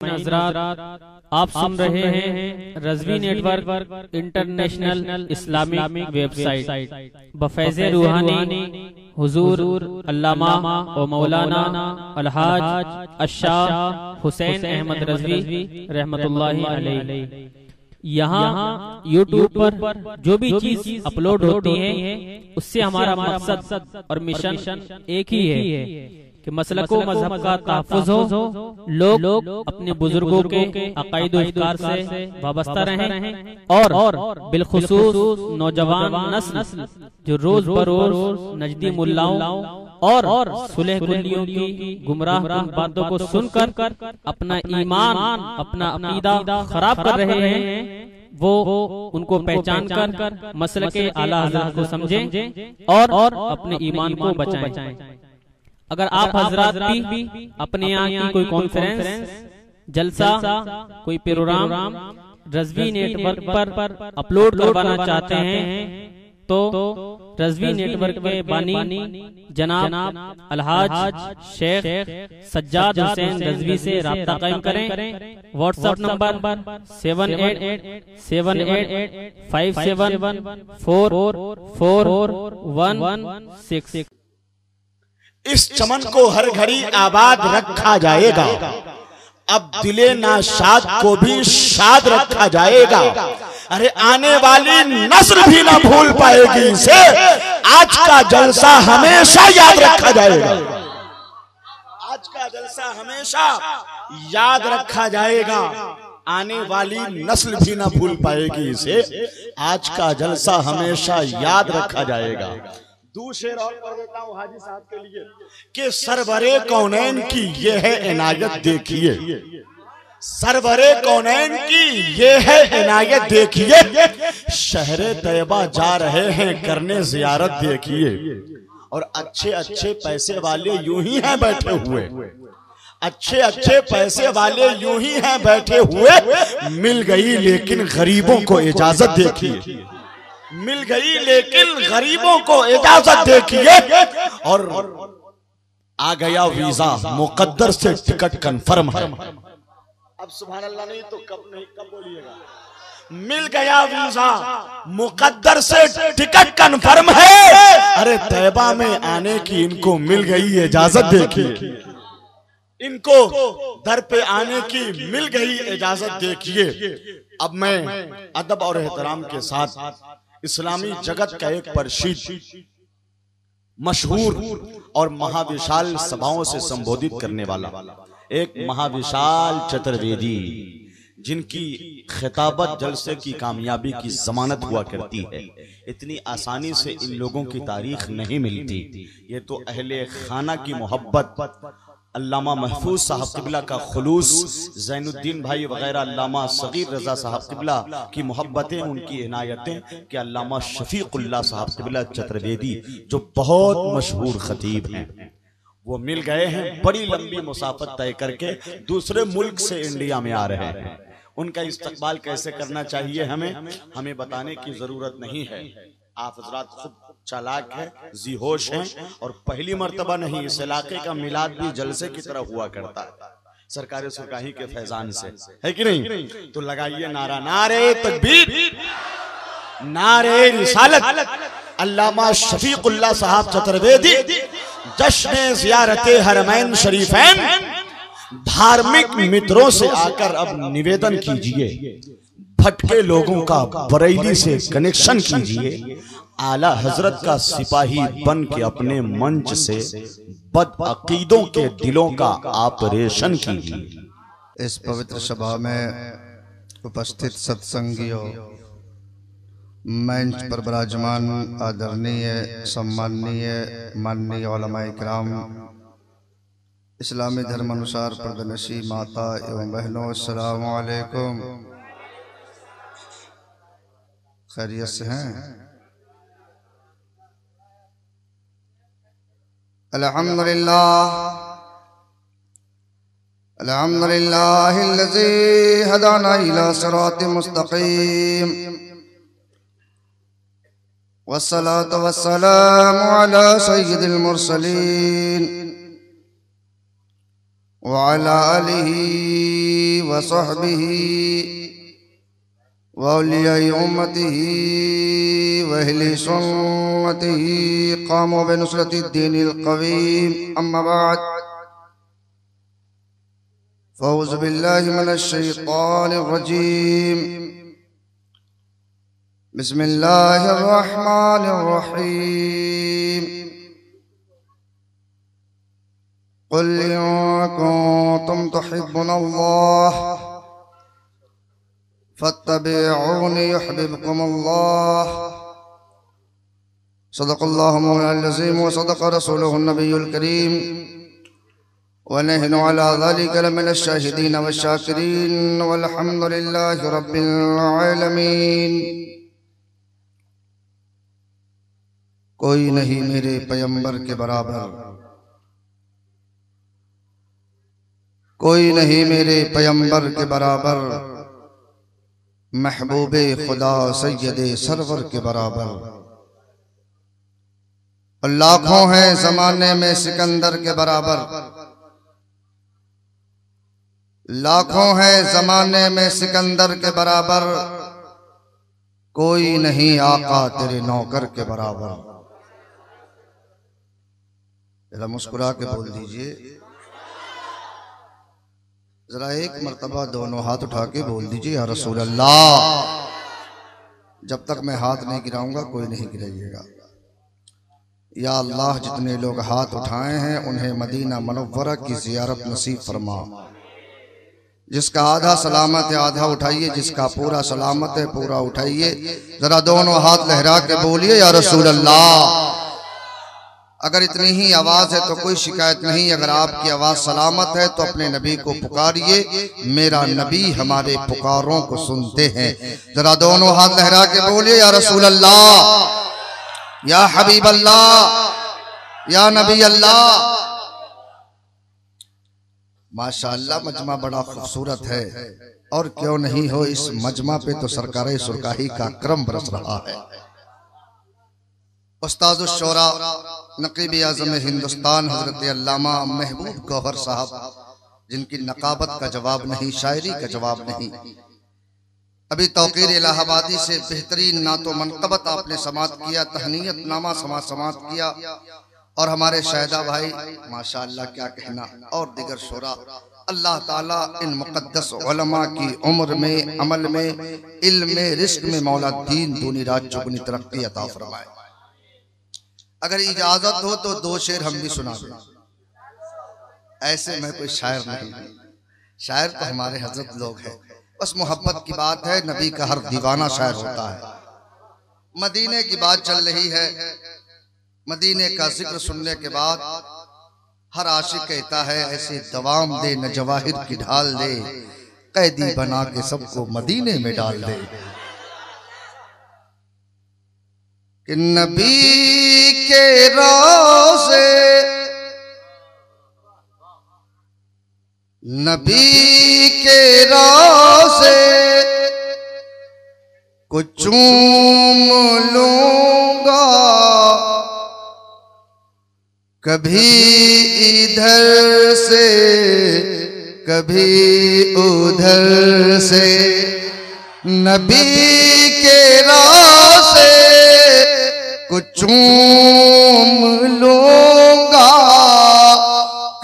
हज़रात, आप सुन रहे हैं Razvi network international Islamic website बफैज़े रूहानी हुजूर अल्लामा व मौलाना अलहाज अशाह हुसैन अहमद रज़वी रहमतुल्लाहि अलैहि। यहाँ यूट्यूब पर जो भी चीज अपलोड होती है उससे हमारा मकसद और मिशन एक ही है कि मसलको मजहब का तहफ़्फ़ुज़ हो, लोग अपने बुजुर्गों के अक़ाइद व अफ़कार से वाबस्ता रहें और बिलखुसूस नौजवान नस्ल जो रोज बरोज नजदी मुल्लाओं और सुलह कुल्लियों की गुमराह बातों को सुनकर अपना ईमान अपना अक़ीदा खराब कर रहे हैं, वो उनको पहचान कर मसले के आला हज़रत को समझें और अपने ईमान को बचाएं। अगर आप हजरात भी अपने यहाँ की कोई कॉन्फ्रेंस, जलसा, कोई प्रोग्राम रज़वी नेटवर्क पर अपलोड करवाना चाहते हैं तो रज़वी नेटवर्क के बानी जनाब अलहाज शेख सज्जाद हुसैन रज़वी से राब्ता कायम करें। WhatsApp number 7887574416। इस चमन को हर घड़ी आबाद रखा जाएगा, अब दिले नाशाद को भी शाद रखा जाएगा। अरे आने वाली नस्ल भी ना भूल पाएगी इसे, आज का जलसा हमेशा याद रखा जाएगा। आज का जलसा हमेशा याद रखा जाएगा, आने वाली नस्ल भी ना भूल पाएगी इसे, आज का जलसा हमेशा याद रखा जाएगा। दूसरे और पढ़ देता हूँ हाजी साहब के लिए कि सरवरे कौनैन की ये है इनायत देखिए, सरवरे कौनैन की ये है इनायत देखिए, शहरे तैयबा जा रहे हैं करने जियारत देखिए, और अच्छे अच्छे पैसे वाले यूं ही हैं बैठे हुए, अच्छे अच्छे पैसे वाले यूं ही हैं बैठे हुए, मिल गई लेकिन गरीबों को इजाजत देखिए, मिल गई लेकिन गरीबों को इजाजत देखिए, और आ गया वीजा मुकद्दर से टिकट कंफर्म है। अब सुभान अल्लाह नहीं तो कब नहीं, कब बोलिएगा। मिल गया वीजा मुकद्दर से टिकट कंफर्म है, अरे तैयबा में आने की इनको मिल गई इजाजत देखिए, इनको दर पे आने की मिल गई इजाजत देखिए। अब मैं अदब और एहतराम के साथ इस्लामी जगत का एक प्रसिद्ध मशहूर और महाविशाल सभाओं से संबोधित करने वाला एक महाविशाल चतुर्वेदी, जिनकी खिताबत जलसे की कामयाबी की जमानत हुआ करती है, इतनी आसानी से इन लोगों की तारीख नहीं मिलती। ये तो अहले खाना की मोहब्बत, अल्लामा महफूज साहब किबला का खुलूस, ज़ैनुद्दीन भाई वगैरह, अल्लामा सगीर रजा साहब किबला की मोहब्बतें, उनकी इनायतें, कि अल्लामा शफीकुल्लाह साहब किबला चतुर्वेदी जो बहुत मशहूर खतीब हैं, वो मिल गए हैं, बड़ी लंबी मुसाफत तय करके दूसरे मुल्क से इंडिया में आ रहे हैं। उनका इस्तकबाल कैसे करना चाहिए हमें बताने की जरूरत नहीं है। आप हजरात खुद चालाक है, जिहोश हैं, और पहली मर्तबा नहीं, इस इलाके का मिलाद भी जलसे की तरह हुआ करता है सरकार सुरकाही के फैजान से, है कि नहीं? तो लगाइए नारा, नारे तकबीर, नारे रिसालत। अल्लामा शफीकुल्लाह साहब चतुर्वेदी जश्न ज़ियारते हरमैन शरीफैन, धार्मिक मित्रों से आकर अब निवेदन कीजिए, भटके लोगों का बरेली से कनेक्शन कीजिए, आला हजरत का सिपाही बन के अपने मंच से बदअकीदों के दिलों का ऑपरेशन कीजिए। इस पवित्र सभा में उपस्थित सत्संगियों, मंच पर विराजमान आदरणीय सम्माननीय माननीय उलमाए किराम, इस्लामी धर्म अनुसार पर्दनशी माता एवं बहनों, अस्सलामु अलैकुम। खैरियत से हैं? अल्हम्दुलिल्लाह, अल्हम्दुलिल्लाहिल्लज़ी हदाना इला सिरातिल मुस्तक़ीम, वस्सलातु वस्सलामु अला सय्यिदिल मुरसलीन व अला आलिही व सहबिही व औलियाए उम्मतिही व अहले सुन्नतिही क़ामू बिनुसरति दीनिल क़वीम। अम्मा बाद फ़ऊज़ु बिल्लाहि मिनश शैतानिर रजीम। बिस्मिल्लाहिर रहमानिर रहीम। क़ुल इन कुन्तुम तुहिब्बुनल्लाह फत्तबिऊनी युहब्बिबकुमुल्लाह। सदक़ल्लाहु मौलाना अज़ीम व सदक़ रसूलुहु नबियुल करीम व नहनु अला ज़ालिका लमिनश शाहिदीन व शाकिरीन वल्हम्दुलिल्लाहि रब्बिल आलमीन। कोई नहीं मेरे पैगंबर के बराबर, कोई नहीं मेरे पैगंबर के बराबर, महबूबे खुदा सैयदे सरवर के बराबर। और लाखों हैं जमाने में सिकंदर के बराबर, लाखों हैं जमाने में सिकंदर के बराबर, कोई नहीं आका तेरे नौकर के बराबर। जरा मुस्कुरा के बोल दीजिए, जरा एक मर्तबा दोनों हाथ उठा के बोल दीजिए या रसूल अल्लाह। जब तक मैं हाथ नहीं गिराऊंगा कोई नहीं गिराइएगा। या अल्लाह जितने लोग हाथ उठाए हैं उन्हें मदीना मुनव्वरा की ज़ियारत नसीब फरमा। जिसका आधा सलामत है आधा उठाइए, जिसका पूरा सलामत है पूरा उठाइए। जरा दोनों हाथ लहरा के बोलिए या रसूल अल्लाह। अगर इतनी ही आवाज है तो कोई शिकायत नहीं, अगर आपकी आवाज सलामत है तो अपने नबी को पुकारिए। मेरा नबी हमारे पुकारों को सुनते हैं। जरा दोनों हाथ लहरा के बोलिए या रसूल अल्लाह, या हबीब अल्लाह, या नबी अल्लाह। माशाअल्लाह मजमा बड़ा खूबसूरत है, और क्यों नहीं हो, इस मजमा पे तो सरकार सुरकाही का करम बरस रहा है। उस्तादुश शोरा नकीब आज़म हिंदुस्तान हजरत अल्लामा महबूब गौहर साहब, जिनकी नकाबत का जवाब नहीं, शायरी का जवाब नहीं। अभी तौकीर इलाहाबादी से बेहतरीन नातो मनकबत आपने समात किया, तहनीयत नामा समात किया। और हमारे शहदा भाई माशाअल्लाह क्या कहना, और दिगर शोरा। अल्लाह ताला इन मुक़द्दस उलमा की उम्र में, अमल में, इल्म में, रिस्क में मौला दीन दूनी रात चौगुनी तरक्की अता फरमाए। अगर इजाजत हो तो दो शेर हम भी सुना दें। ऐसे में कोई शायर नहीं, शायर तो हमारे हजरत लोग हैं। बस मोहब्बत की बात है, नबी का हर दीवाना शायर होता है। मदीने की बात चल रही है, मदीने का जिक्र सुनने के बाद हर आशिक कहता है ऐसे दवाम दे न जवाहिर की ढाल दे, कैदी बना के सबको मदीने में डाल दे। कि नबी के रोज़े, नबी के रोज़े को चूम लूंगा, कभी इधर से कभी उधर से। नबी के रोज़े को चूम लूंगा,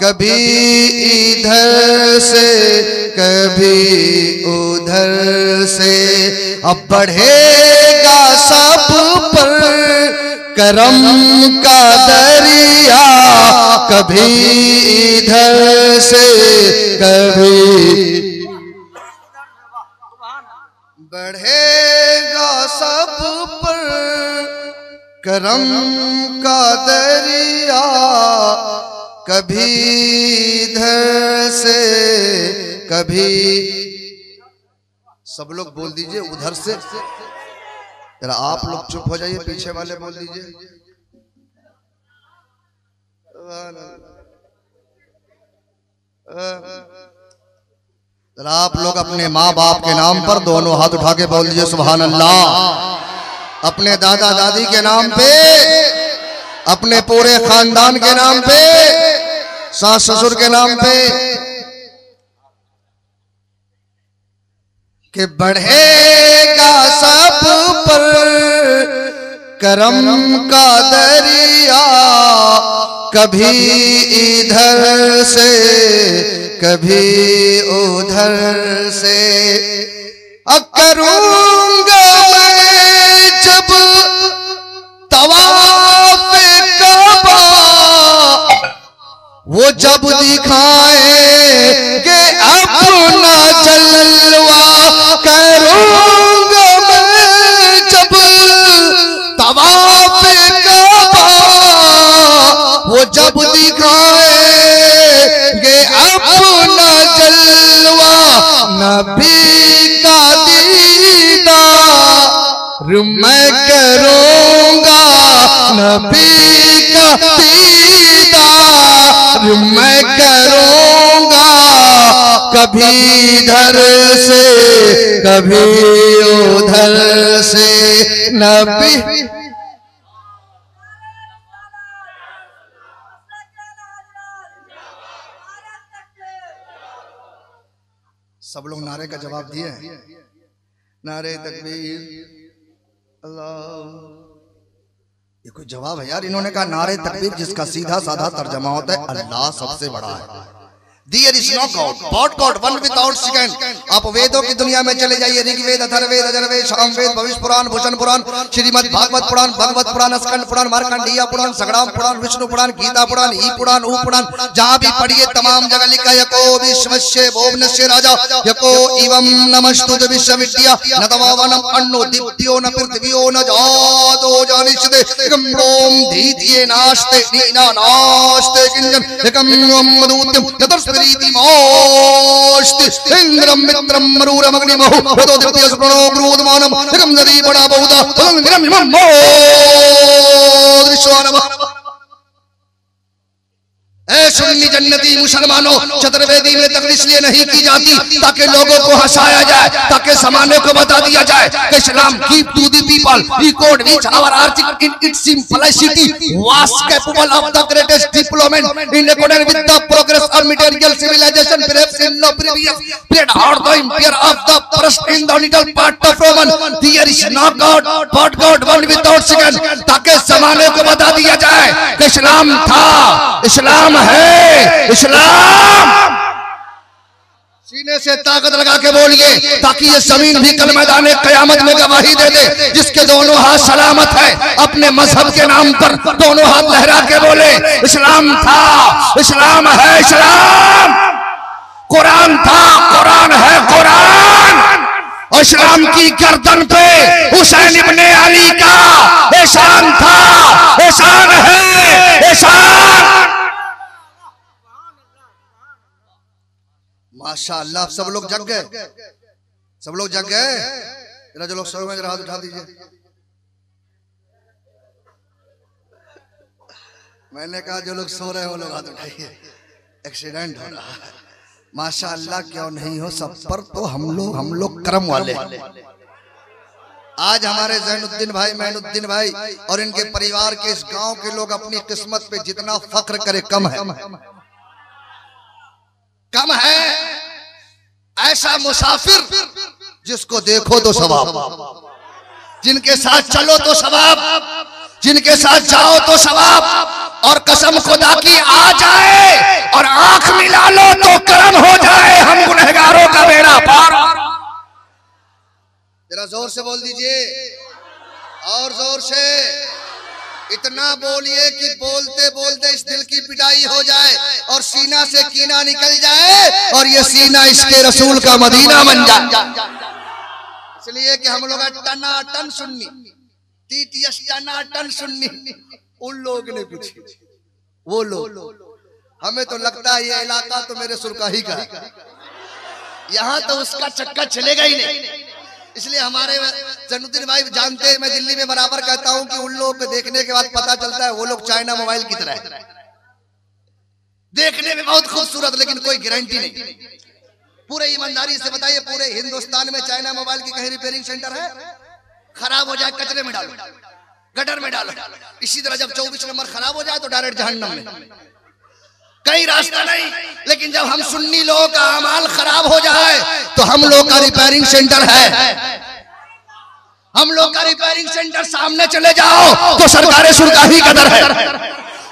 कभी इधर से कभी उधर से। अब बढ़ेगा सब पर करम का दरिया, कभी इधर से कभी। बढ़ेगा सब पर करम का दरिया, कभी इधर से कभी। सब लोग बोल दीजिए उधर से। जरा आप लोग चुप हो जाइए, पीछे वाले बोल दीजिए। जरा आप लोग अपने माँ बाप के नाम पर दोनों हाथ उठा के बोल दीजिए सुभान अल्लाह। अपने दादा दादी के नाम पे, अपने पूरे खानदान के नाम पे, सास ससुर के नाम पे। कि बढ़ेगा सब पर करम का दरिया, कभी इधर से कभी उधर से। अब करूंगा मैं जब तवाफ काबा, वो जब दिखाएंगे अपना जलवा। करूंगा मैं जब तवाफ काबा, वो जब दिखाएंगे अपना जलवा। नबी का दीदार मैं करूंगा, नबी का दीदार मैं करूंगा। कभी इधर से कभी उधर से। नबी सब लोग नारे का जवाब दिए। नारे तकबीर, अल्लाह। ये कोई जवाब है यार? इन्होंने कहा नारे तकबीर, जिसका सीधा साधा तर्जमा होता है अल्लाह सबसे बड़ा है। There is no God, but God, one without second। आप वेदों की दुनिया में चले जाइए, ऋग्वेद, अथर्ववेद, यजुर्वेद, सामवेद, भविष्य पुराण, भूषण पुराण, श्रीमद् भागवत पुराण, भगवत पुराण, स्कंद पुराण, मार्कंडेय पुराण, संग्राम पुराण, विष्णु पुराण, गीता पुराण, ई पुराण, ऊ पुराण, जहां भी पढ़िए तमाम जगह लिखा यको विश्वस्य भुवनस्य राजा यको इवं नमस्तुते विश्वविद्या न तवावनम अन्नो दिव्यो न पृथ्व्यो न जातो जानिष्यते एकं ओम धीतिये नास्ते नीना नास्ते किंजन एकं ओम मधुत्यम यतस्त्रीति मोष्टि इंद्रम मित्रम मरूरम अग्निमहु वदो दिव्य स्प्रणो ग्रोधमानम एकं नदी बड़ा बहुधा इंद्रम मो दृश्यवानम। सुन्नी जन्नती मुसलमानों, चतुर्वेदी में तकलीफ इसलिए नहीं की जाती ताकि लोगों को हंसाया जाए, ताकि समाने को बता दिया जाए कि Islam give to the people record which our article in its simplicity was capable of the greatest development in according with the progress of material civilisation perhaps in no previous period or the empire of the first in the little part of Roman। There is no God but God, one without second, ताकि समाने को बता दिया जाए कि इस्लाम था, इस्लाम है, इस्लाम। सीने से ताकत लगा के बोलिए ताकि ये जमीन भी कल मैदान कयामत में गवाही दे दे। जिसके दोनों हाथ सलामत है, अपने मजहब के नाम पर दोनों हाथ लहरा के बोले इस्लाम था, इस्लाम है, इस्लाम। कुरान था, कुरान है, कुरान। और इस्लाम की गर्दन पे हुसैन इब्ने अली का एहसान था, एहसान है, एहसान। माशाअल्लाह, सब लोग जग गए, सब लोग जग गए। जरा जो लोग सो में हाथ उठा दीजिए। मैंने कहा जो लोग सो रहे हैं वो लोग हाथ उठाइए, एक्सीडेंट हो रहा है। माशाअल्लाह, क्यों नहीं हो सब पर। तो हम लोग करम वाले। आज हमारे ज़ैनुद्दीन भाई, मैनुद्दीन भाई और इनके परिवार के इस गांव के लोग अपनी किस्मत पे जितना फख्र करे कम है, कम है। ऐसा मुसाफिर जिसको देखो तो सवाब, जिनके साथ चलो तो सवाब, जिनके साथ जाओ तो सवाब। और कसम खुदा की आ जाए और आंख मिला लो तो करम हो जाए, हम गुनहगारों का बेड़ा पार। जरा जोर से बोल दीजिए, और जोर से। इतना बोलिए कि बोलते बोलते इस दिल की पिटाई हो जाए और सीना से कीना निकल जाए और ये सीना इसके रसूल का मदीना बन जाए। इसलिए कि हम लोग टनाटन सुन्नी, टीटीएस टनाटन सुन्नी। उन लोगों ने पूछी, वो लोग, हमें तो लगता है ये इलाका तो मेरे सुरकाही का, यहाँ तो उसका चक्का चलेगा ही नहीं। इसलिए हमारे ज़ैनुद्दीन भाई जानते हैं, मैं दिल्ली में बराबर कहता हूं कि उन लोगों को देखने के बाद पता चलता है वो लोग चाइना मोबाइल की तरह है, देखने में बहुत खूबसूरत लेकिन कोई गारंटी नहीं। पूरे ईमानदारी से बताइए, पूरे हिंदुस्तान में चाइना मोबाइल की कहीं रिपेयरिंग सेंटर है? खराब हो जाए कचरे में डालो, गटर में डालो। इसी तरह जब 24 नंबर खराब हो जाए तो डायरेक्ट जहन्नम में। कहीं रास्ता नहीं। लेकिन जब हम सुन्नी लोगों का अमाल खराब हो जाए तो हम लोग का रिपेयरिंग सेंटर है, हम लोग का रिपेयरिंग सेंटर सामने चले जाओ तो सरकारे सुरगाही कदर है,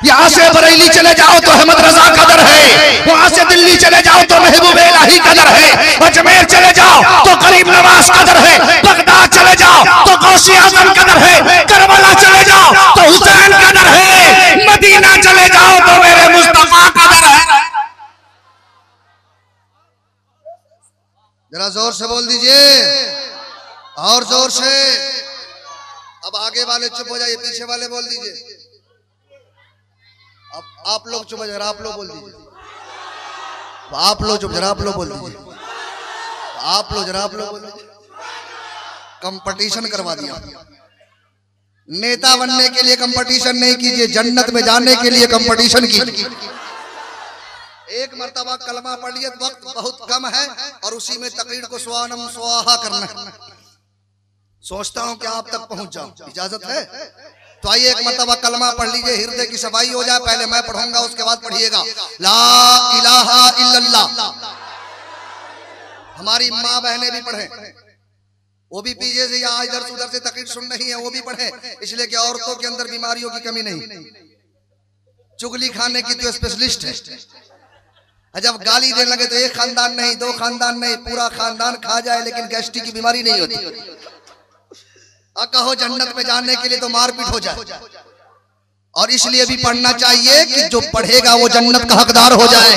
यहाँ से बरेली चले जाओ तो अहमद रजा कदर है, वहां से दिल्ली चले जाओ तो महबूब इलाही कदर है, अजमेर चले जाओ तो गरीब नवाज कदर है, बगदाद चले जाओ तो गौसी आजम कदर है, करबला चले जाओ तो हुसैन कदर है, मदीना चले जाओ तो मेरे मुस्तफा कदर है। जरा जोर से बोल दीजिए, और जोर से। अब आगे वाले चुप हो जाइए, पीछे वाले बोल दीजिए। अब आप लोग चुप, जरा आप लोग बोल दीजिए। आप लोग चुप, जरा आप लोग बोल दीजिए। आप लोग जरा आप लोग बोल दीजिए। कंपटीशन करवा दिया। नेता बनने के लिए कंपटीशन नहीं कीजिए, जन्नत में जाने के लिए कंपटीशन कीजिए। एक मर्तबा कलमा पढ़िए, वक्त बहुत कम है और उसी में तकरीर को स्वानम स्वाहा करना है। सोचता हूं कि आप तक पहुंच जाऊं, इजाजत है तो आइए एक मर्तबा कलमा पढ़ लीजिए, हृदय की सफाई हो जाए। पहले मैं पढ़ूंगा, उसके बाद पढ़िएगा। ला इलाहा इल्लल्लाह। हमारी माँ बहनें भी पढ़े, वो भी पीछे से या इधर से उधर से तकरीर सुन रही है, वो भी पढ़े, इसलिए कि औरतों के अंदर बीमारियों की कमी नहीं। चुगली खाने की तो स्पेशलिस्ट है। जब गाली देने लगे तो एक खानदान नहीं, दो खानदान नहीं, पूरा खानदान खा जाए लेकिन गैस्ट्रिक की बीमारी नहीं होती। कहो जन्नत में जाने के लिए तो मारपीट हो जाए। और इसलिए भी पढ़ना चाहिए कि जो पढ़ेगा वो जन्नत का हकदार हो जाए।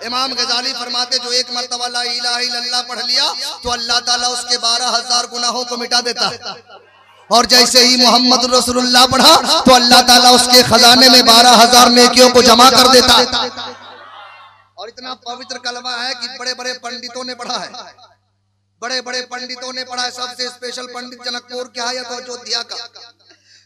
इमाम गजाली फरमाते जो एक मर्तबा ला इलाहा इल्लल्लाह पढ़ लिया तो अल्लाह ताला उसके 12,000 गुनाहों को मिटा देता है। और जैसे ही मोहम्मद रसूलुल्लाह पढ़ा तो अल्लाह ताला उसके खजाने में 12,000 नेकियों को जमा कर देता है। और इतना पवित्र कलमा है कि बड़े बड़े पंडितों ने पढ़ा है, बड़े बड़े पंडितों ने पढ़ा है। सबसे स्पेशल पंडित जनकपुर के है, तो अयोध्या का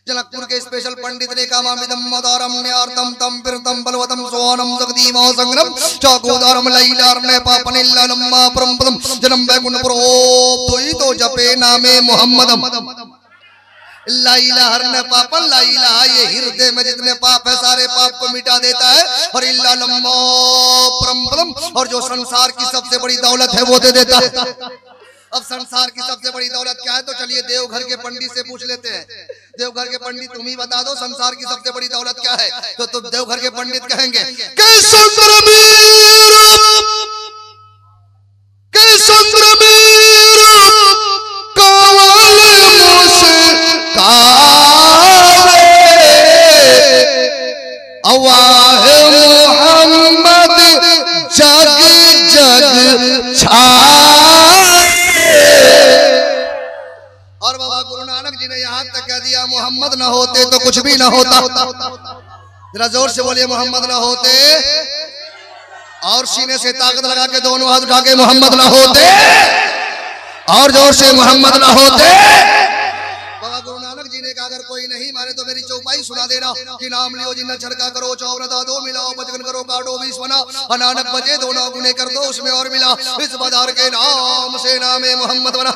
जनकपुर के स्पेशल पंडित ने कहा मामिदम मदारम न्यारतम तम फिरतम बलवतम सोनम जगदीम संग्रम चाकुदारम लैलारने पापनिल्लम्मा परमपदम जन्म बैकुंठपुर ओम तो जपे नामे मोहम्मदम। ला इलाहा हरने पापन, ला इलाहा ये हृदय में जितने पाप है सारे पाप को मिटा देता है। और इल्ला लम्मा परमपदम, और जो संसार की सबसे बड़ी दौलत है वो दे देता है। अब संसार की सबसे बड़ी दौलत क्या है? तो चलिए देवघर के पंडित से पूछ लेते हैं। देवघर के पंडित तुम ही बता दो संसार की सबसे बड़ी दौलत क्या है? तो देवघर के पंडित कहेंगे मोहम्मद जग जग छाए। और बाबा गुरु नानक जी ने यहाँ तक कह दिया मोहम्मद न होते तो कुछ भी न होता। जरा जोर से बोलिए मोहम्मद न होते, और सीने से ताकत लगा के दोनों हाथ उठा के मोहम्मद न होते, और जोर से मोहम्मद न होते। बाबा गुरु नानक जी ने कहा अगर कोई नहीं माने तो मेरी चौपाई सुना देना कि नाम लियो जिन्ना छड़का करो चौवन दो मिलाओ बचगन करो काटो 20 बना नानक बजे दोनों गुने कर दो उसमें और मिला इस बदार के नाम से नामे मोहम्मद बना।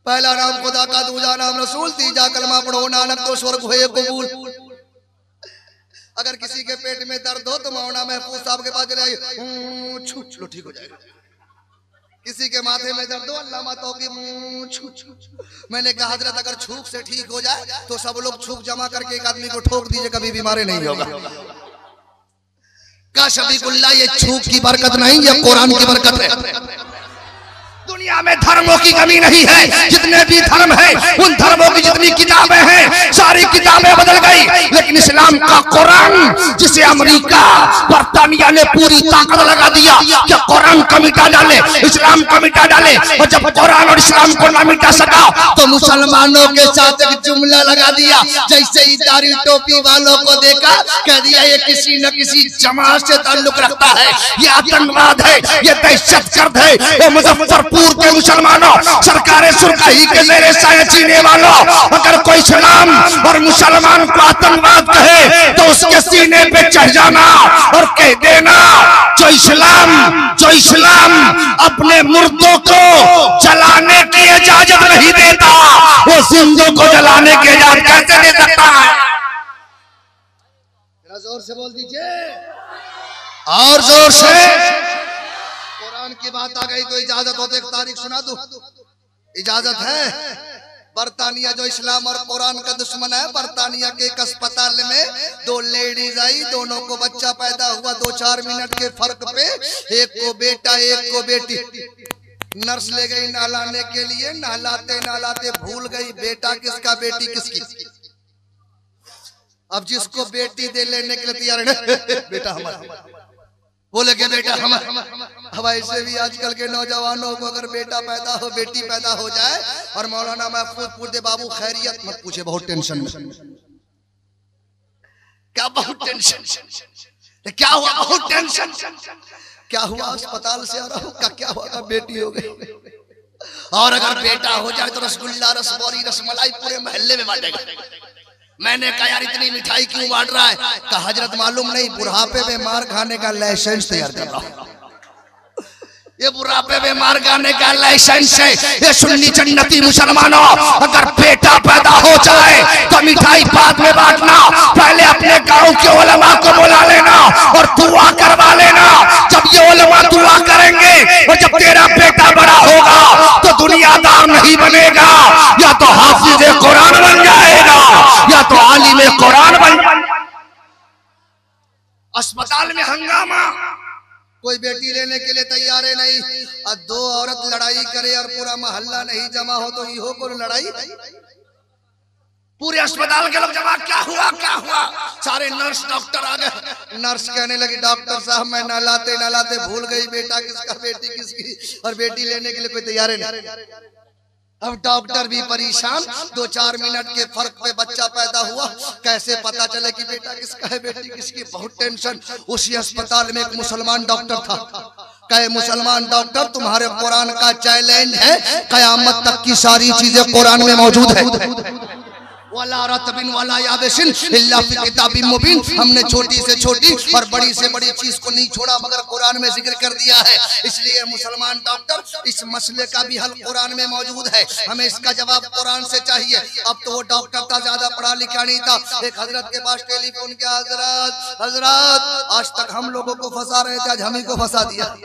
पहला नाम खुदा का, दूजा नाम रसूल, तीजा कलमा पढ़ो नानक तो स्वर्ग हुए कबूल। अगर किसी के पेट में दर्द हो तो मौना महफूज साहब के पास चले लो, ठीक हो जाएगा। किसी के माथे में दर्द हो अल्लामा तौकीब मैंने कहा हजरत अगर छूक से ठीक हो जाए तो सब लोग छूक जमा करके एक आदमी को ठोक दीजिए, कभी बीमारी नहीं होगा। का शबीकुल्लाह ये छूक की बरकत नहीं, ये कुरान की बरकत है। दुनिया में धर्मों की कमी नहीं है, जितने भी धर्म है उन धर्मों की जितनी किताबें हैं सारी किताबें बदल गई, लेकिन इस्लाम का कुरान जिसे अमेरिका बर्तानिया ने पूरी ताकत लगा दिया कि कुरान को मिटा डाले, इस्लाम को मिटा डाले। और जब कुरान और इस्लाम को ना मिटा सका तो मुसलमानों के साथ एक जुमला लगा दिया, जैसे ही दाढ़ी टोपी वालों को देखा कह दिया ये किसी न किसी जमात से ताल्लुक रखता है, ये आतंकवाद है, ये दहशतगर्द है, ये मुजफ्फरपुर के मुसलमानों सरकारें सुरखाही के ज़ेरे साया जीने वालों, अगर कोई इस्लाम और मुसलमान को आतंकवाद कहे तो उसके सीने पे चढ़ जाना और कह देना जो इस्लाम अपने मुर्दों को जलाने की इजाजत नहीं देता वो जिंदों को जलाने की इजाजत कैसे दे सकता है? जोर से बोल दीजिए, और जोर से। कुरान की बात आ गई तो इजाजत हो तो एक तारीख सुना दूं? इजाजत है? बरतानिया जो इस्लाम और कुरान का दुश्मन है, बरतानिया के एक अस्पताल में 2 लेडीज आई, दोनों को बच्चा पैदा हुआ 2-4 मिनट के फर्क पे, एक को बेटा एक को बेटी। नर्स ले गई नहलाने के लिए, नहलाते नहलाते भूल गई बेटा किसका बेटी किसकी। अब जिसको बेटी दे लेने के लिए तैयार है, बेटा हमारा, बोले के बेटा हमारा। अब ऐसे भी आजकल के नौजवानों को अगर बेटा पैदा हो बेटी पैदा हो जाए और मौलाना महफूज पूछ दे बाबू खैरियत, मत पूछे, बहुत टेंशन में। क्या बहुत टेंशन? क्या हुआ? बहुत टेंशन। क्या हुआ? अस्पताल से आ रहा हूँ। क्या हुआ? बेटी हो गई। और अगर बेटा हो जाए तो रसगुल्ला रसबौरी रसमलाई पूरे मोहल्ले में बांटेगा। मैंने कहा यार इतनी मिठाई क्यों बांट रहा है? कहा हजरत मालूम नहीं, बुढ़ापे में मार खाने का लाइसेंस तैयार कर रहा हूं। ये बुढ़ापे में मार खाने का लाइसेंस है। ये सुन्नी जन्नती मुसलमानों, अगर बेटा पैदा हो जाए तो मिठाई बाद में बांटना, पहले अपने गांव के उलमा को बुला लेना और दुआ करवा लेना। जब ये उलमा दुआ करेंगे और जब तेरा बेटा बड़ा होगा तो दुनियादार नहीं बनेगा, या तो हाफिज कुरान बन जाएगा या तो आलिम कुरान बन जाएगा। अस्पताल में हंगामा, कोई बेटी लेने के लिए तैयार है नहीं, और 2 औरत लड़ाई करे और पूरा मोहल्ला नहीं जमा हो तो ये हो कोई लड़ाई। पूरे अस्पताल के लोग जमा, क्या हुआ क्या हुआ? सारे नर्स डॉक्टर आ गए। नर्स कहने लगी डॉक्टर साहब मैं नहलाते नहलाते भूल गई बेटा किसका बेटी किसकी, और बेटी लेने के लिए कोई तैयार है नहीं। अब डॉक्टर भी परेशान, 2-4 मिनट के फर्क पे बच्चा पैदा हुआ, कैसे पता चले कि बेटा किसका है बेटी किसकी? बहुत टेंशन। उसी अस्पताल में एक मुसलमान डॉक्टर था। कहे मुसलमान डॉक्टर तुम्हारे कुरान का चैलेंज है, कयामत तक की सारी चीजें कुरान में मौजूद है। वाला रतबिन वाला याबसिन इल्ला फी किताबिन मुबीन। हमने छोटी से छोटी और बड़ी से बड़ी चीज को नहीं छोड़ा मगर कुरान में जिक्र कर दिया है। इसलिए मुसलमान डॉक्टर, इस मसले का भी हल कुरान में मौजूद है, हमें इसका जवाब कुरान से चाहिए। अब तो वो डॉक्टर था, ज्यादा पढ़ा लिखा नहीं था। एक हजरत के पास टेलीफोन किया, हजरत आज तक हम लोगों को फंसा रहे थे, आज हम ही को फंसा दिया।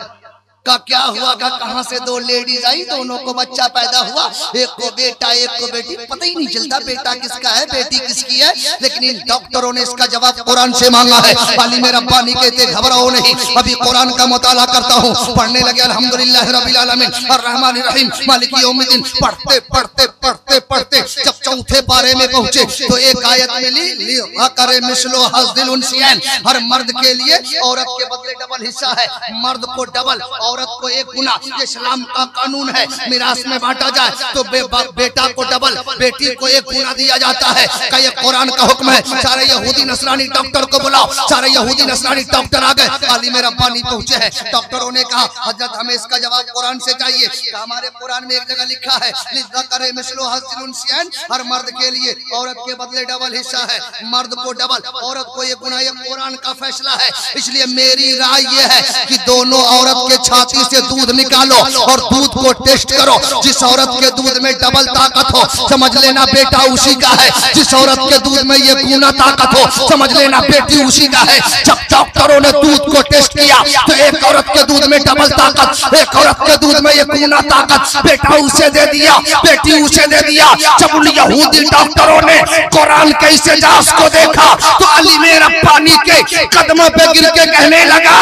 का क्या हुआ? का कहां से 2 लेडीज आई, दोनों को बच्चा पैदा हुआ, एक को बेटा एक को बेटी। पता ही नहीं चलता बेटा किसका है बेटी किसकी है, लेकिन इन डॉक्टरों ने इसका जवाब कुरान से मांगा है। आलिम रब्बानी कहते घबराओ नहीं, अभी कुरान का मुताला करता हूँ। पढ़ने लगे अल्हम्दुलिल्लाह रब्बिल आलमीन अर्रहमानिर रहीम मालिकी यौमिद्दीन। पढ़ते पढ़ते पढ़ते पढ़ते जब 4थे पारे में पहुंचे तो एक आयत मिली, लिया करे मिसलो हज़दिल उनसियान। हर मर्द के लिए औरत के बदले डबल हिस्सा है, मर्द को डबल औरत को 1 गुना। ये इस्लाम का कानून है। मिरास में बांटा जाए तो बेटा को डबल, बेटी को 1 गुना दिया जाता है। का ये कुरान का हुक्म है। सारे यहूदी नसरानी डॉक्टर को बुलाओ। सारे यहूदी नसरानी डॉक्टर आ गए, आलिम रब्बानी पहुंचे हैं। डॉक्टरों ने कहा हजरत हमें इसका जवाब कुरान से चाहिए। हमारे कुरान में एक जगह लिखा है लिज़्ज़करि मिस्लु हज़्ज़िल उनसियान, हर मर्द के लिए औरत के बदले डबल हिस्सा है, मर्द को डबल औरत को 1 गुना। ये कुरान का फैसला है। इसलिए मेरी राय ये है कि दोनों औरत के छाती से दूध निकालो और दूध को टेस्ट करो। जिस औरत के दूध में डबल ताकत हो समझ लेना बेटा उसी का है, जिस औरत के दूध में ये गुना ताकत हो समझ लेना बेटी उसी का है। जब डॉक्टरों ने दूध को टेस्ट किया तो एक औरत के दूध में डबल ताकत, एक औरत के दूध में ये गुना ताकत, बेटा उसे दे दिया बेटी उसे दे दिया। जब उन यहूदी डॉक्टरों ने कुरान के इस एजाज को देखा तो आलिम रब्बानी के कदमों पे गिर के कहने लगा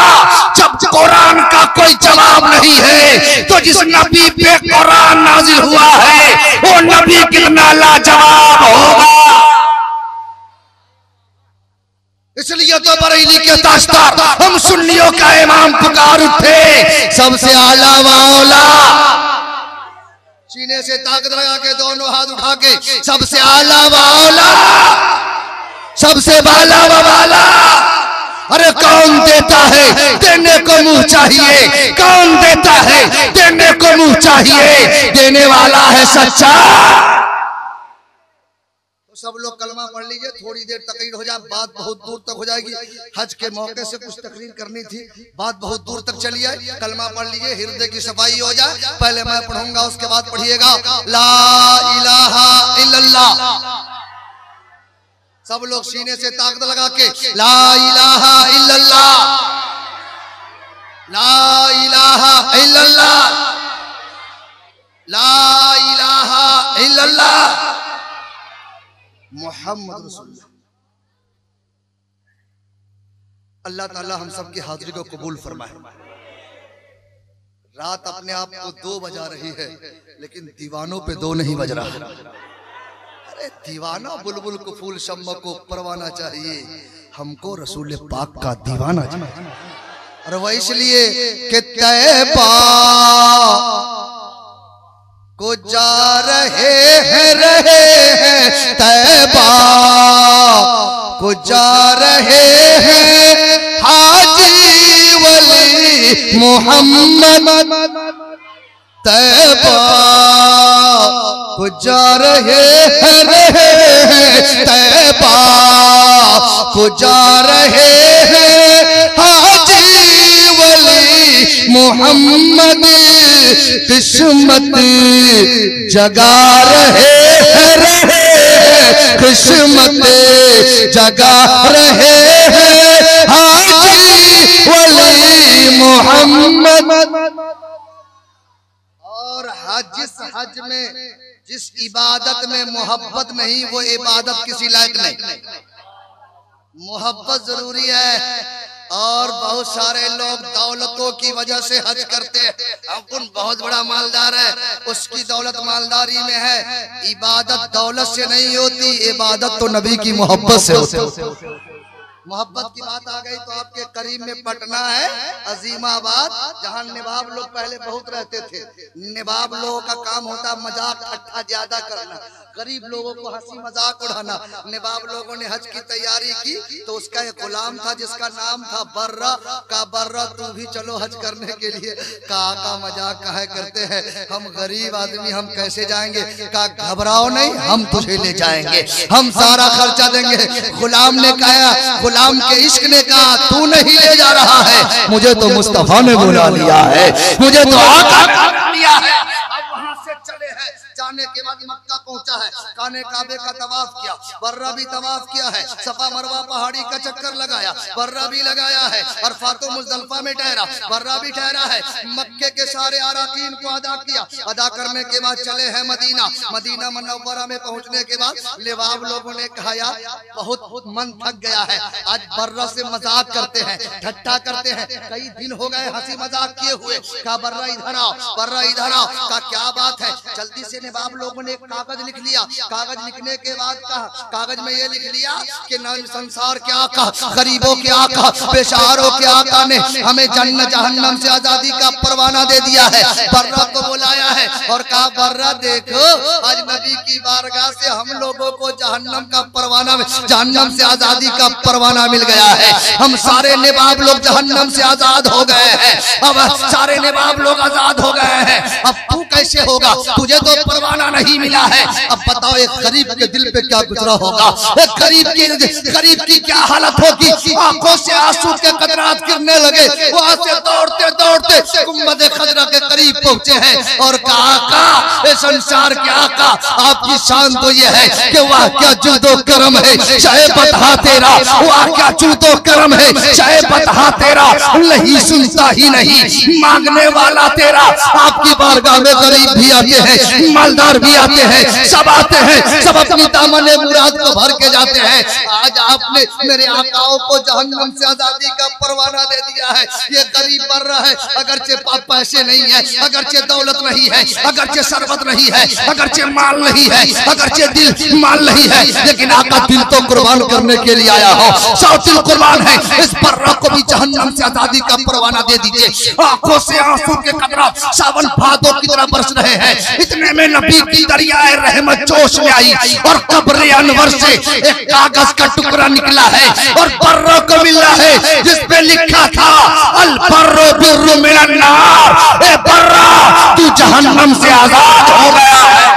जब कुरान का कोई जवाब नहीं है तो जिस नबी पे कुरान नाजिल हुआ है वो नबी कितना लाजवाब होगा। इसलिए तो बरेली के ताजदार हम सुन्नियों का इमाम पुकार उठे, सबसे आला वाला सीने से ताकत लगा के दोनों हाथ उठा के, सबसे आला वाला सबसे बाला वाला। अरे कौन देता है देने को मुंह चाहिए, कौन देता है देने को मुंह चाहिए, देने वाला है सच्चा। तो सब लोग कलमा पढ़ लीजिए, थोड़ी देर तकरीर हो जाए, बात बहुत दूर तक हो जाएगी। हज के मौके से कुछ तकरीर करनी थी, बात बहुत दूर तक चली है। कलमा पढ़ लीजिए, हृदय की सफाई हो जाए। पहले मैं पढ़ूंगा उसके बाद पढ़िएगा ला इलाहा इल्लल्लाह सब लोग सीने से ताकत लगा के ला इलाहा इल्लल्लाह, ला इलाहा इल्लल्लाह, ला इलाहा इल्लल्लाह मुहम्मद रसूलुल्लाह। अल्लाह ताला हम सब की हाजिरी को कबूल फरमाए। रात अपने आप को 2 बजा रही है, लेकिन दीवानों पे 2 नहीं बज रहा। अरे दीवाना बुलबुल को फूल शम्मा को परवाना चाहिए, हमको रसूल पाक का दीवाना चाहिए। और वह इसलिए कि तैबा को जा रहे हैं तैबा को जा रहे हैं हाजी वली मोहम्मद, तैबा को जा रहे हैं तैबा को जा रहे हैं हाजी वली मोहम्मद, किस्मत जगा रहे हैं, किस्मत जगा रहे हैं हाजी वली मोहम्मद। और जिस हज में जिस इबादत में मोहब्बत नहीं, वो इबादत किसी लायक नहीं। मोहब्बत जरूरी है। और बहुत सारे लोग दौलतों की वजह से हज करते हैं। अब उन बहुत बड़ा मालदार है, उसकी दौलत मालदारी में है। इबादत दौलत से नहीं होती, इबादत तो नबी की मोहब्बत से होती। मोहब्बत की बात आ गई तो आपके करीब में पटना है अजीमाबाद, जहाँ नवाब लोग पहले बहुत रहते थे। नवाब लोगों का काम होता मजाक ठट्ठा ज्यादा करना, गरीब लोगों को हंसी मजाक उड़ाना। नवाब लोगों ने हज की तैयारी की तो उसका एक गुलाम था जिसका नाम था बर्रा। का बर्रा तू भी चलो हज करने के लिए। का मजाक काहे करते हैं, हम गरीब आदमी हम कैसे जाएंगे। का घबराओ नहीं, हम तुझे ले जाएंगे, हम सारा खर्चा देंगे। गुलाम ने कहा, गुलाम के इश्क ने कहा तू नहीं ले जा रहा है, मुझे तो मुस्तफा ने बुला लिया है, मुझे तो आका ने बुला लिया है। अब वहां से चले हैं, जाने के बाद मक्का पहुंचा है, काने काबे का तवाफ किया, बर्रा भी तवाफ किया है, सफा मरवा पहाड़ी का चक्कर लगाया, बर्रा भी लगाया है, और फातो मुजदलफा में ठहरा, बर्रा भी ठहरा है। मक्के के सारे अराकीन को अदा किया, अदा करने के बाद चले हैं मदीना। मदीना मुनव्वरा में पहुंचने के बाद नवाब लोगों ने कहा यार बहुत मन थक गया है, आज बर्रा से मजाक करते हैं, ठट्ठा करते हैं, कई दिन हो गए हंसी मजाक किए हुए। कहा बर्रा इधर आओ, बर्रा इधर आओ। कहा क्या बात है। जल्दी से नवाब लोगों ने एक कागज लिख लिया। कागज लिखने के बाद कहा, कागज में ये लिख लिया कि संसार के आका, गरीबों के आका, बेचारों के आका ने हमें जन्नत जहन्नम से आजादी का परवाना दे दिया है। बर्रा को बुलाया है और कहा बर्रा देखो आज नबी की बारगाह से हम लोगों को जहन्नम का परवाना, जहन्नम से आजादी का परवाना मिल गया है। हम सारे नवाब लोग जहन्नम से आजाद हो गए हैं। अब सारे नवाब लोग आजाद हो गए हैं। अब तू कैसे होगा, तुझे तो परवाना नहीं मिला है। अब बताओ एक गरीब के दिल पे क्या गुजरा होगा, एक गरीब की क्या हालत होगी। आंखों से आंसू के कतरात गिरने लगे। वहां से दौड़ते दौड़ते गुंबद खजरा के करीब पहुंचे हैं और कहा आका, संसार के आका आपकी शान तो ये है कि वह क्या जुदो करम है, चाहे बता तेरा, वह क्या जुदो करम है, चाहे बता तेरा, नहीं सुनता ही नहीं, मांगने वाला तेरा। आपकी बारगाह में गरीब भी आते हैं, मालदार भी आते हैं, सब आते हैं, सब अपनी दामने मुराद को भर के जाते हैं। आज आपने मेरे आकाओं को जहन्नम से आजादी का परवाना दे दिया है। ये गरीब मर रहा है, अगरचे पैसे नहीं है, अगरचे दौलत नहीं है, अगरचे शरबत नहीं है, अगरचे माल नहीं है, अगरचे दिल माल नहीं है, लेकिन आका दिल तो कुर्बान करने के लिए आया हो। 100 दिल कुर्बान है, इस बर्रा को भी जहन्नम से आजादी का परवाना दे दीजिए। आंखों से आंसू के कतरा सावन भादों की तरह बरस रहे हैं। इतने में नबी की दरियाए रहमत जोश में आई और कब्र अनवर से एक कागज का टुकड़ा निकला है और बर्रा को मिला है जिसपे लिखा था अल बर्रो बिर्रु मिनन नार। ए बर्रा तू जहन्नम से आजाद हो गया है।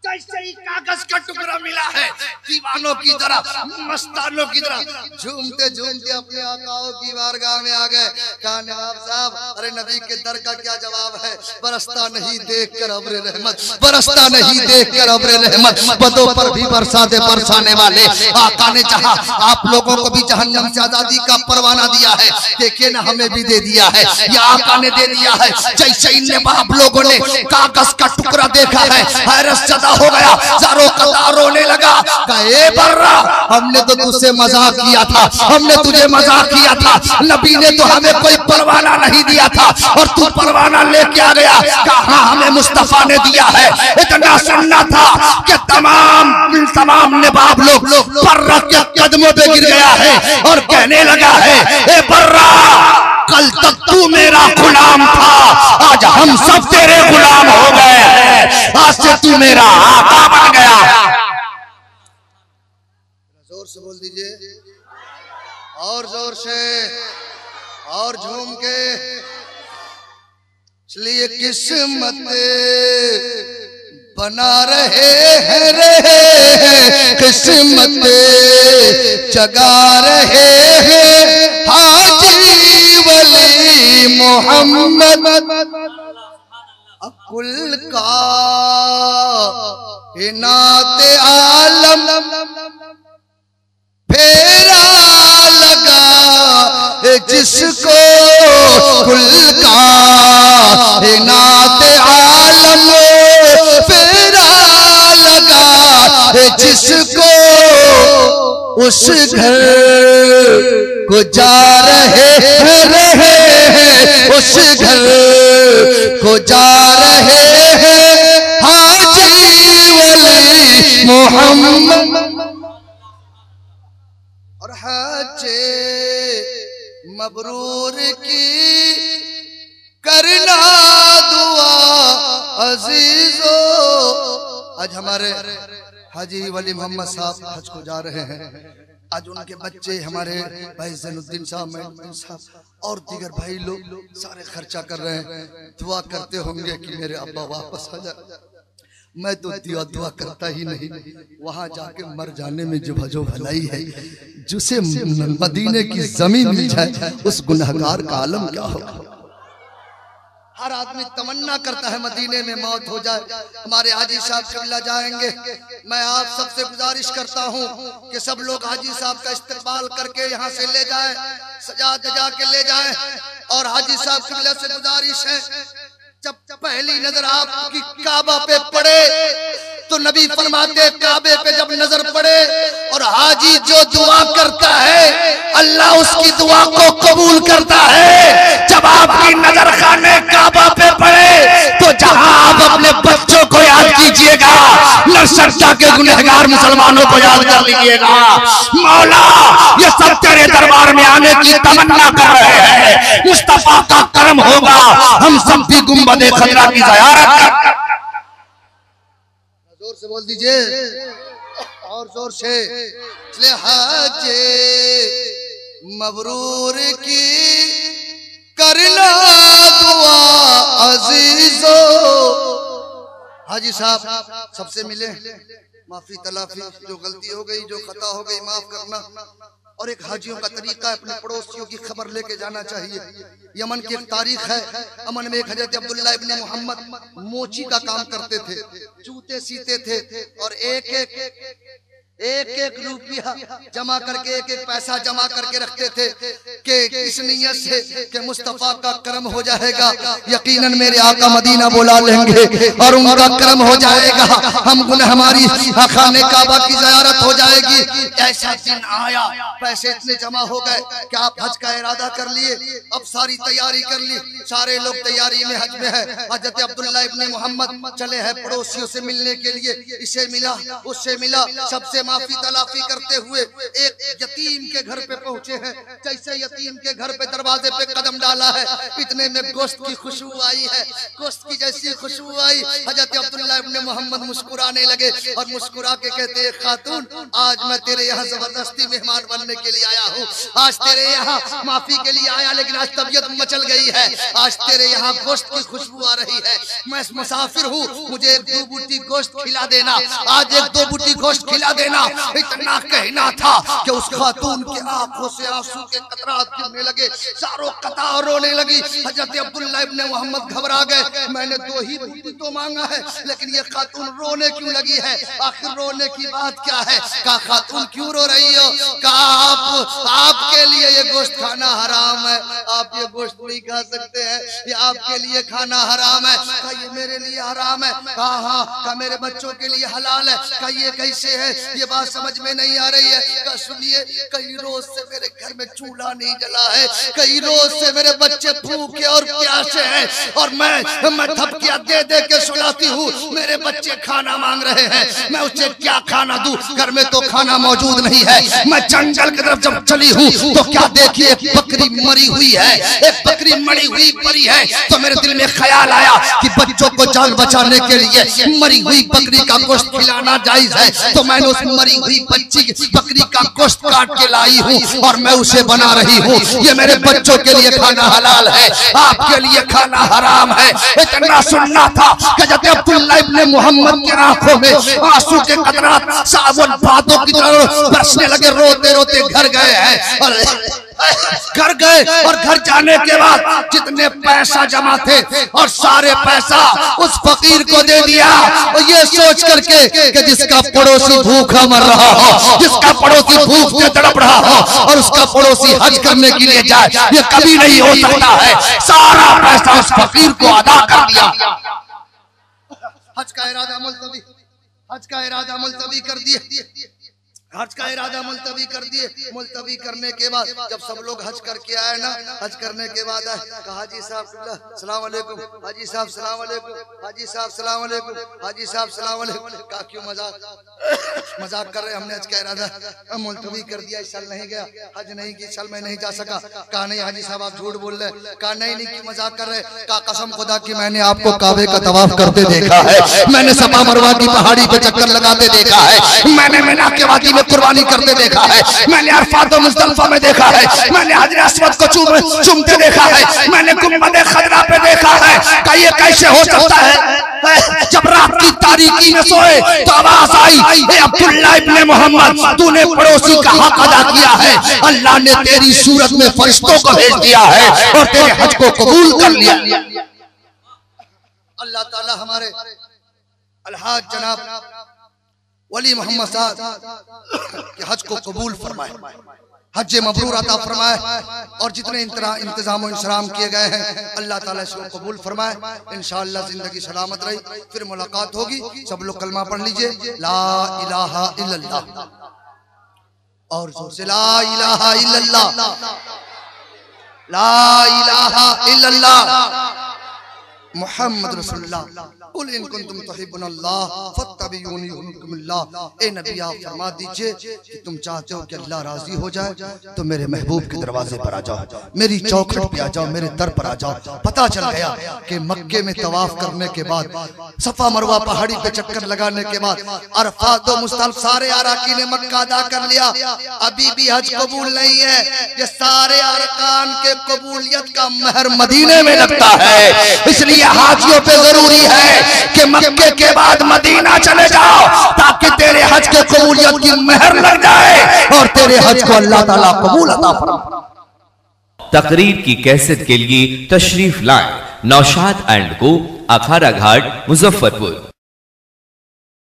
जैसे ही कागज का टुकड़ा मिला है, दीवानों दीवानों की तरह, मस्तानों की तरह झूमते झूमते अपने आकाओं की बारगाह में आ गए। कहा नवाब साहब, अरे नबी के दर का क्या जवाब है? बरसता नहीं देखकर अब्र रहमत, बरसता नहीं देखकर अब्र रहमत, बदों पर भी बरसा दे बरसाने वाले। आका ने चाहा आप लोगों को भी जहन्नम से आजादी का परवाना दिया है, देखिए ना हमें भी दे दिया है, या आका ने दे दिया है। जैसे इन बाप लोगों ने कागज का टुकड़ा देखा है, हैरत ज़दा हो गया, ज़ारो कतार रोने लगा। कहे बर्रा, हमने तो तुझसे मजाक किया था, हमने तुझे मजाक किया था, नबी ने तो हमें कोई परवाना नहीं दिया था और तू परवाना लेके आ गया। कहा हमें मुस्तफा ने दिया है। इतना सुनना था कि तमाम नवाब लोग बर्रा के कदमों पे गिर गया है और कहने लगा है, ए बर्रा, कल तक तू मेरा गुलाम था, आज हम सब तेरे गुलाम हो गए हैं, आज से तू मेरा आका बन गया। जोर से बोल दीजिए, और जोर से, और झूम के। इसलिए किस्मत बना रहे हैं रे, किस्मत जगा रहे हैं हाजी वली मोहम्मद। कुल का नाते आलम फेरा लगा जिसको, कुल का नाते आलम फेरा लगा जिसको, उस घर को जा रहे हैं, उस घर को जा रहे हैं हाजी वली मोहम्मद। और हजे मबरूर की करना दुआ अजीजो। आज हमारे हाजी वली मोहम्मद साहब हज को जा रहे हैं। आज उनके बच्चे, हमारे भाई ज़ैनुद्दीन साहब और दीगर भाई लोग सारे खर्चा कर रहे हैं। दुआ करते होंगे कि मेरे अब्बा वापस आ जाए। मैं तो दुआ करता ही नहीं, वहां जाके मर जाने में जो भलाई है, जिसे मदीने की जमीन मिल जाए उस गुनहगार का आलम क्या होगा। हर आदमी तमन्ना करता है मदीने में मौत हो जाए। हमारे हाजी साहब कबिला जाएंगे। मैं आप सबसे गुजारिश करता हूँ कि सब लोग हाजी साहब का इस्तकबाल करके यहाँ से ले जाएं, सजा दजा के ले जाएं। और हाजी साहब कबिला से गुजारिश है, जब पहली नजर आपकी काबा पे पड़े तो नबी फरमाते काबे पे जब नजर पड़े और हाजी जो दुआ करता है अल्लाह उसकी दुआ को कबूल करता है। जब आपकी नजर खाने काबा पे पड़े तो जहां आप अपने बच्चों को याद कीजिएगा, नरसट्टा के गुनहगार मुसलमानों को याद कर लीजिएगा। मौला ये सब तेरे दरबार में आने की तमन्ना कर रहे हैं, मुस्तफा का करम होगा, हम सब भी गुंबदे खजरा की ज़ियारत कर। जोर से बोल दीजिए, और जोर से। हजे मबरूर की करना दुआ अजीजो। हाजी साहब सबसे मिले, माफी तलाफी, जो गलती हो गई, जो खता हो गई माफ करना। और एक हाजियों का तरीका है, अपने पड़ोसियों की खबर लेके जाना चाहिए। यमन की एक तारीख है, अमन में एक हजरत अब्दुल्ला इब्ने मोहम्मद मोची का काम करते थे, जूते सीते थे और एक रुपया जमा करके, एक पैसा जमा करके रखते थे कि इस नियत से कि मुस्तफा का करम हो जाएगा, यकीनन मेरे आका मदीना बुला लेंगे और उनका करम हो जाएगा, हमारी खाने काबा की ज़ियारत हो जाएगी। ऐसा दिन आया, पैसे इतने जमा हो गए कि आप हज का इरादा कर लिए, अब सारी तैयारी कर ली, सारे लोग तैयारी में हज में है। हजरत अब्दुल्ला इब्ने मोहम्मद चले हैं पड़ोसियों से मिलने के लिए, इसे मिला उससे मिला, सबसे माफी तलाफी करते हुए एक यतीम के घर पे पहुंचे हैं। जैसे यतीम के घर पे दरवाजे पे कदम डाला है, इतने में गोश्त की खुशबू आई है। गोश्त की जैसी खुशबू आई, हजरत अब्दुल्ला इब्ने मोहम्मद मुस्कुराने लगे और मुस्कुरा के कहते हैं, खातून आज मैं तेरे यहाँ जबरदस्ती मेहमान बनने के लिए आया हूँ, आज तेरे यहाँ माफी के लिए आया, लेकिन आज तबीयत मचल गई है, आज तेरे यहाँ गोश्त की खुशबू आ रही है, मैं मुसाफिर हूँ, मुझे एक दो बूटी गोश्त खिला देना, आज एक दो बूटी गोश्त खिला देना। इतना कहना था कि उस खातून की आंखों से आंसू के कतरात गिरने लगे, चारों कतार रोने लगी। हजरत अब्दुल्लाह इब्ने मोहम्मद घबरा गए, मैंने 2 ही रोटी तो मांगा है, लेकिन ये खातून रोने क्यों लगी है? आखिर रोने की बात क्या है? कहा खातून क्यों रो रही हो? कहा आपके लिए ये गोश्त खाना हराम है, आप ये गोश्त नहीं खा सकते हैं, ये आपके लिए खाना हराम है। कहा ये मेरे लिए हराम है। कहा हाँ। कहा मेरे बच्चों के लिए हलाल है। कहा ये कैसे है? ये बात समझ में नहीं आ रही है। कहा सुनिए, कई रोज से मेरे घर में चूल्हा नहीं जला है, कई रोज से मेरे बच्चे भूखे और प्यासे हैं, और मैं धमकियां दे दे के सुलाती हूँ। मेरे बच्चे खाना मांग रहे हैं, मैं उसे क्या खाना दूं? घर में तो खाना मौजूद नहीं है। मैं जंगल की तरफ जब चली हूँ तो क्या देखी, एक बकरी मरी हुई है, एक बकरी मरी हुई पड़ी है। तो मेरे दिल में ख्याल आया कि बच्चों को जान बचाने के लिए मरी हुई बकरी का गोश्त खिलाना जायज है। तो मैंने उस मरी हुई बकरी का गोश्त काट के लाई हूँ और मैं उसे बना रही हूँ। ये मेरे बच्चों के लिए खाना हलाल है, आपके लिए खाना हराम है। इतना सुनना था कि जब अब्दुल्लाह इब्ने मोहम्मद की आंखों में आंसू के कतरात सावन बादों की तरह बरसने लगे। रोते रोते घर गए हैं, और घर गए और घर जाने के बाद जितने पैसा जमा थे और सारे पैसा उस फकीर को दे दिया, और ये सोच करके कि जिसका पड़ोसी भूखा मर रहा हो, जिसका पड़ोसी भूख से तड़प रहा हो और उसका पड़ोसी हज करने के लिए जाए, ये कभी नहीं हो सकता है। सारा पैसा उस फकीर को अदा कर दिया। हज का इरादा मुलतवी, हज का इरादा मुलतवी कर दिए, हज का इरादा मुलतवी कर दिए। मुलतवी करने के बाद जब सब लोग हज करके आए ना, हज करने के बाद आए, कहा हाजी साहब सलाम अलैकुम, हाजी साहब सलाम अलैकुम, हाजी साहब सलाम अलैकुम, हाजी साहब सलाम अलैकुम। कहा क्यों मजाक कर रहे, हमने हज का इरादा मुलतवी कर दिया, इस साल नहीं गया, हज नहीं की, इस साल मैं नहीं जा सका। कहा नहीं हाजी साहब आप झूठ बोल रहे। कहा नहीं क्यों मजाक कर रहे? कहा कसम खुदा की मैंने आपको काबे का तवाफ करते देखा है, मैंने सफा मरवा की पहाड़ी पे चक्कर लगाते देखा है, मैंने मीना के वादी कुर्बानी करते देखा है, मैंने अरफात और मुज़दलिफा में देखा है, मैंने हजर अस्वद को चूमते देखा है, मैंने गुंबद खदरा पे देखा है। क्या ये कैसे हो सकता है? जब रात की तारीकी में सोए तो आवाज आई, ए अब्दुल्लाह इब्ने मोहम्मद, तूने पड़ोसी का हक अदा किया है, अल्लाह ने तेरी सूरत में फरिश्तों को भेज दिया है और तेरे हज को कबूल कर लिया। अल्लाह ताला हमारे अलहाज जनाब वली मोहम्मद साहब के हज को कबूल फरमाए, हज मबरूर अता फरमाए, और जितने इंतजाम और इंतजाम किए गए हैं अल्लाह ताला इसको कबूल फरमाए। इंशाअल्लाह जिंदगी सलामत रही, फिर मुलाकात होगी। सब लोग कलमा पढ़ लीजिए, ला इलाहा इल्लल्लाह, और जोर से ला इलाहा इल्लल्लाह, ला इलाहा इल्लल्लाह मुहम्मद रसूलुल्लाह, कुल इन कुंतुम तुहिब्बुनल्लाह फत्तबिऊनी युहब्बुकुमुल्लाह। ए नबी आप फरमा दीजिए कि तुम चाहते हो कि अल्लाह राजी हो जाए तो मेरे महबूब के दरवाजे पर आ जाओ, मेरी चौखट पे आ जाओ, मेरे दर पर आ जाओ। पता चल गया कि मक्के में तवाफ करने के बाद, सफा मरवा पहाड़ी पे चक्कर लगाने के बाद, अरफात और मुज़दलिफा सारे अराकीन ने मक्का अदा कर लिया, अभी भी हज कबूल नहीं है। ये सारे अरकान के कबूलियत का महर मदीने में लगता है, इसलिए हाजियों पे जरूरी है कि मक्के के बाद मदीना चले जाओ ताकि तेरे हज के कबूलियत की महर लग जाए और तेरे हज को अल्लाह ताला कबूल अता फरमाए। तकरीर की कैसेट के लिए तशरीफ लाएं नौशाद एंड को, अखाड़ा घाट, मुजफ्फरपुर।